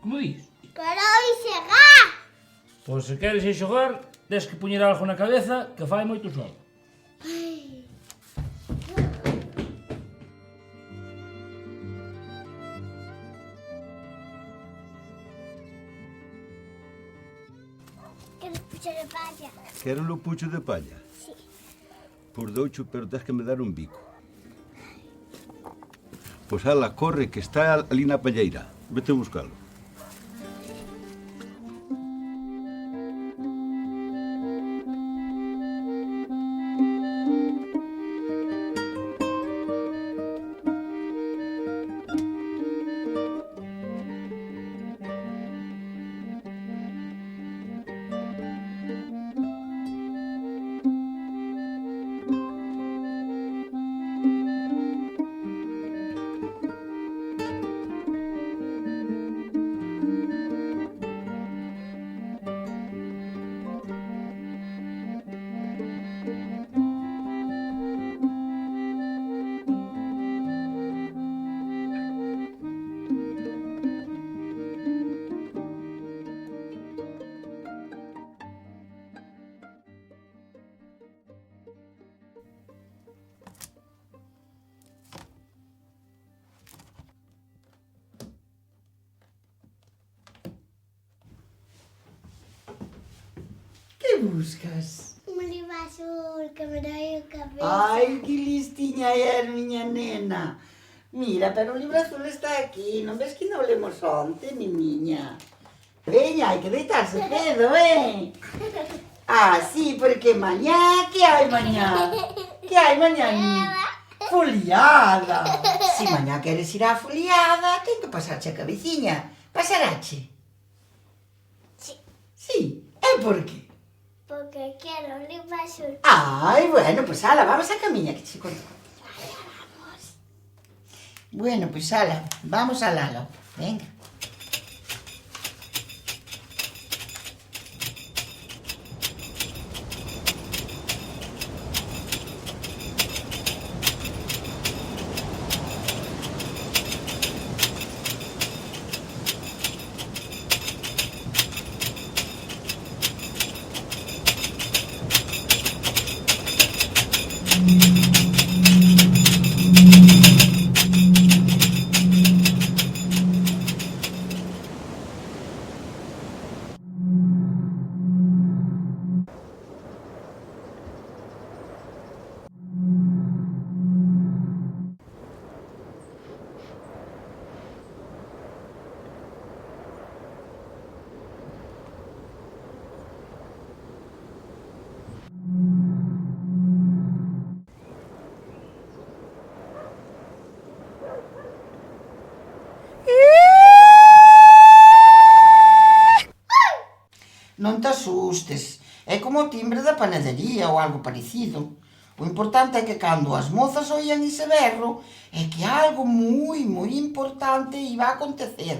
Como dis? Quero ir xogar. Pois se queres ir xogar, tes que poñer algo na cabeza que fai moito sol. Quero puxar a palla. Quero o pucho de palla? Sí. Por doucho, pero tens que me dar un bico. Pois ala, corre, que está ali na palleira. Vete a buscalo. Que buscas? Un libro azul que me doi o cabeza. Ai, que listiña é, miña nena. Mira, pero o libro azul está aquí. Non ves que non lemos onte, mi niña? Veña, hai que deitarse cedo, Ah, sí, porque mañá, que hai mañá? Que hai mañá? Foliada. Si mañá queres ir á foliada, ten que pasarche a cabeciña. Pasarache? Sí. Sí, e por que? Porque quero un libro azul. Ay, bueno, pues ala, vamos a camiña, que te conto. Vamos. Bueno, pues ala, vamos al halo. Venga. Non te asustes, é como o timbre da panadería ou algo parecido. O importante é que cando as mozas oían ese berro, é que algo moi importante iba a acontecer.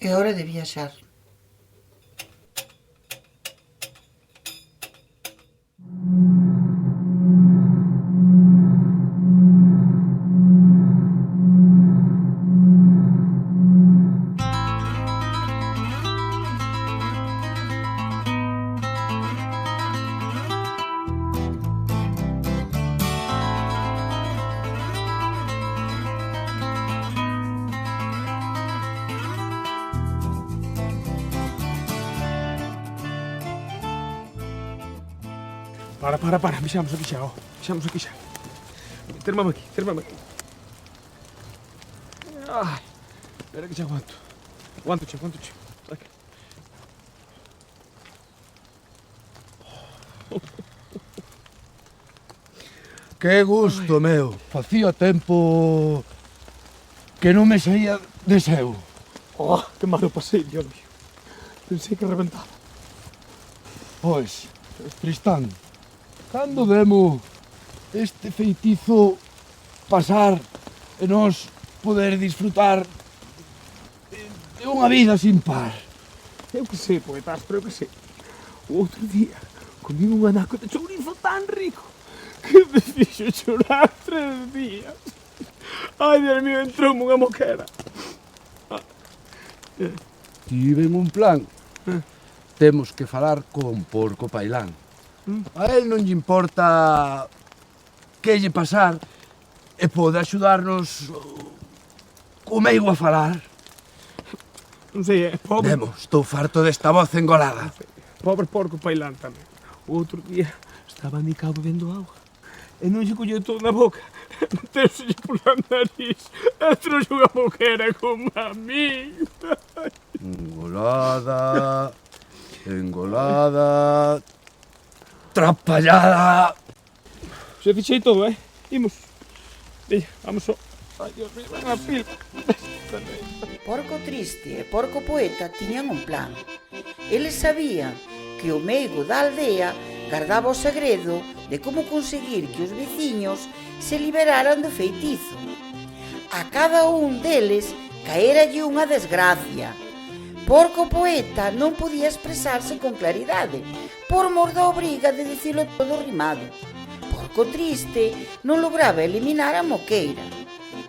É hora de viaxar. Para, fixamos aquí xa, Fixamos aquí xa. Termame aquí. Ai, espera que xa aguanto. Aguanto, che. Aquí. Que gusto, meu. Facía tempo que non me saía de seu. Oh, que malo pasei, Dios mío. Pensei que reventaba. Pois, Tristán, cando demo este feitizo pasar e nos poder disfrutar de unha vida sin par? Eu que sei, poetastro, eu que sei. O outro día comí un anaco de chourizo tan rico que me fixo chorar 3 días. Ai, Dios mío, entroume unha moquera. Tiven un plan. Temos que falar con Porco Pailán. A él non lle importa que lle pasar e pode axudarnos o meigo a falar. Non sei, pobre. Demo, estou farto desta voz engolada. Pobre Porco Pailán tamén. O outro día estaba anicado bebendo auga e non se colleu todo na boca. Meteuselle pola nariz e trouxe unha moquera como a mí. Engolada, trapallada. Se fixei todo, Imos. Veña, vamos só. Ai, Dios mío, ven a fila. Porco Triste e Porco Poeta tiñan un plan. Eles sabían que o meigo da aldea guardaba o segredo de como conseguir que os veciños se liberaran do feitizo. A cada un deles caéralle unha desgracia. Porco Poeta non podía expresarse con claridade, por mor da obriga de dicilo todo rimado. Porco Triste non lograba eliminar a moqueira.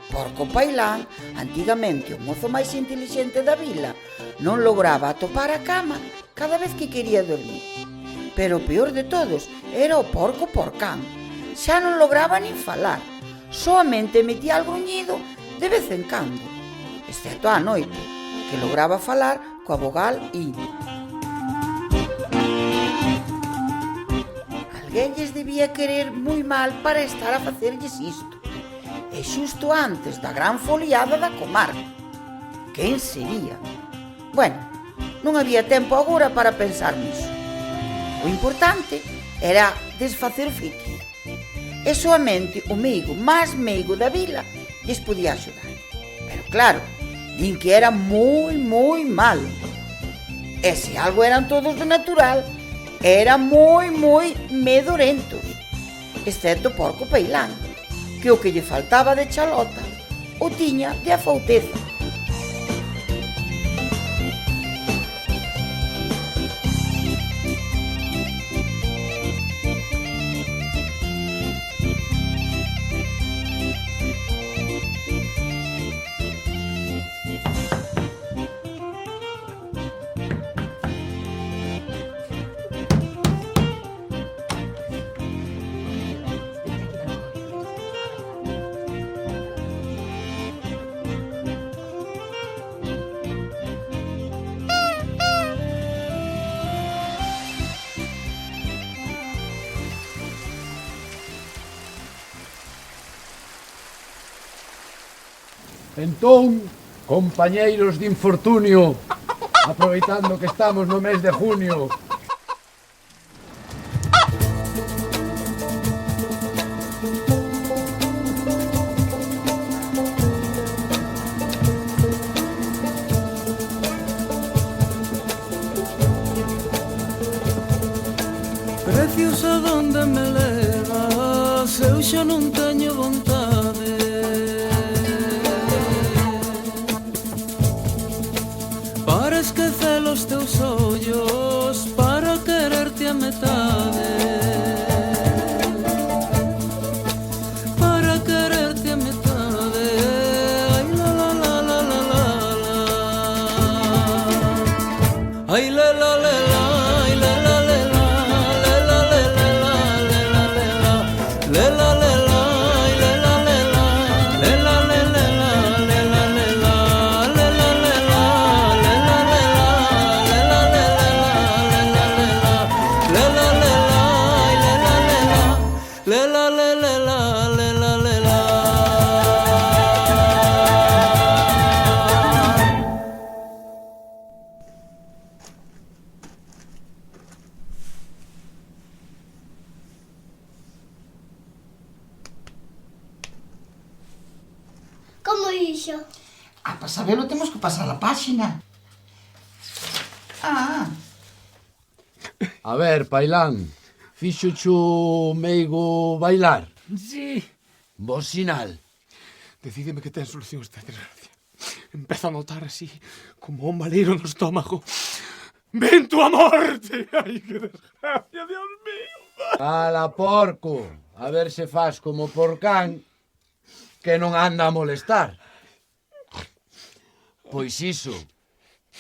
Porco Pailán, antigamente o mozo máis intelixente da vila, non lograba atopar a cama cada vez que quería dormir. Pero o peor de todos era o Porco Porcán. Xa non lograba nin falar, soamente emitía algún gruñido de vez en cando, excepto á noite, que lograba falar coa vogal I. Alguén lles debía querer moi mal para estar a facerlles isto. E xusto antes da gran foliada da comarca. Quen sería? Bueno, non había tempo agora para pensar niso. O importante era desfacer o feitizo. E soamente o meigo máis meigo da vila lles podía axudar. Pero claro, din que era moi malo. E se algo eran todos de natural, eran moi medorentos. Excepto Porco Pailán, que o que lle faltaba de chalota o tiña de afouteza. Entón, compañeiros de infortunio, aproveitando que estamos no mes de junio, Preciosa, donde me levas, eu xa non teño vontade. Para esquecer os teus ollos, para quererte a metade. Para quererte a metade. Ai la la la la la la la. Ai la la la la. dixo. Para saberlo temos que pasar a páxina. A ver, Pailán, fixo chu meigo bailar. Sí. Bo sinal. Decídeme que ten solución esta desgracia. Empezo a notar así, como un baleiro no estómago. ¡Vento a morte! ¡Ay, que desgracia, Dios mío! Cala, porco. A ver se fas como porcán que non anda a molestar. Pois iso,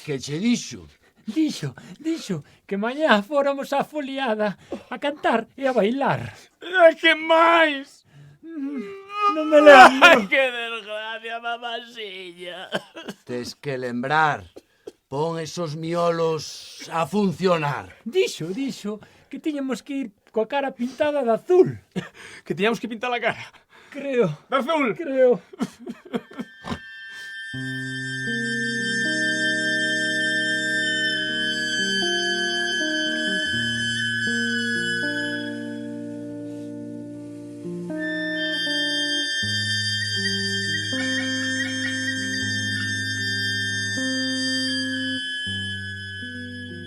que che dixo? Dixo que mañá fóramos á foliada a cantar e a bailar. E que máis? Non me lembro. Ai, que desgracia, mamasiña. Tes que lembrar. Pon esos miolos a funcionar. Dixo que tiñamos que ir coa cara pintada de azul. Que tiñamos que pintar a cara. Creo. De azul. Creo.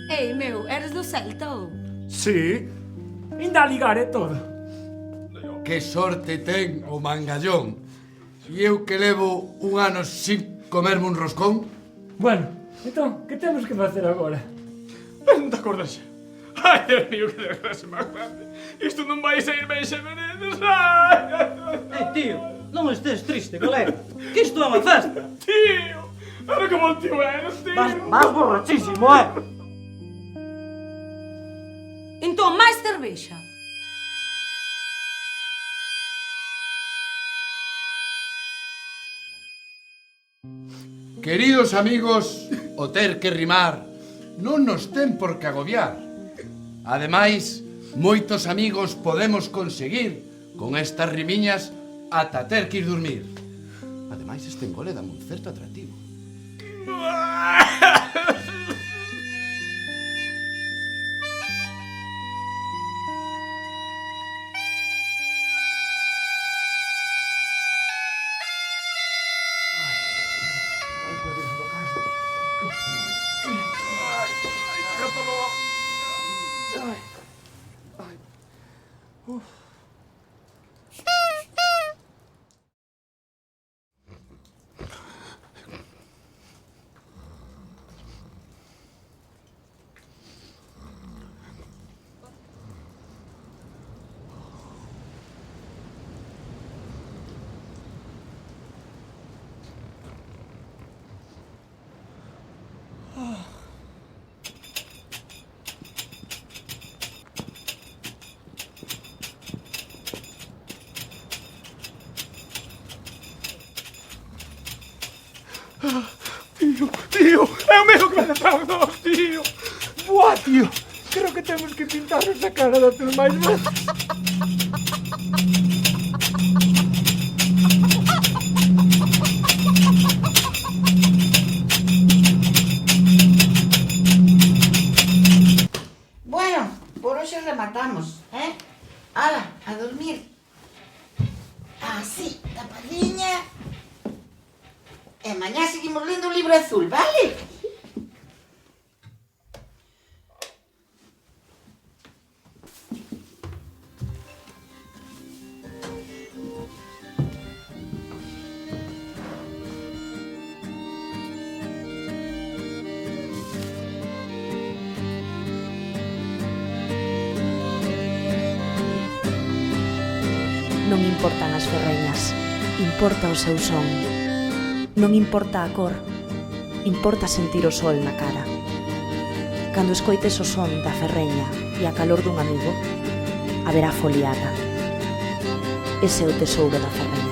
Ei, meu, eres do Celta ou? Sí. Inda a ligar e todo. Que sorte ten o mangallón. E eu que levo un ano sin comerme un roscón. Bueno, entón, que temos que facer agora? Non te acordas xa? Ai, Dios mío, que desgracia máis grande. Isto non vai sair ben xa veredes. Ai! Tío, non estés triste, colega. Que isto é unha festa. Tío! Era como o tío eres, tío. Vas borrachísimo, Entón, máis cervexa. Queridos amigos, o ter que rimar non nos ten por que agobiar. Ademais, moitos amigos podemos conseguir con estas rimiñas ata ter que ir dormir. Ademais, este engole dá un certo atractivo. Tío, é o mesmo que vai detrás de nós, tío. Buah, tío. Creo que temos que pintarnos a cara de azul máis veces. Bueno, por hoxe rematamos, Ala, a dormir. Así, tapadiña. E mañá seguimos lendo o libro azul, vale? Non importan as ferreñas, importa o seu son. Non importa a cor, importa sentir o sol na cara. Cando escoites o son da ferreña e a calor dun amigo, haberá foliada. Ese é o tesouro da ferreña.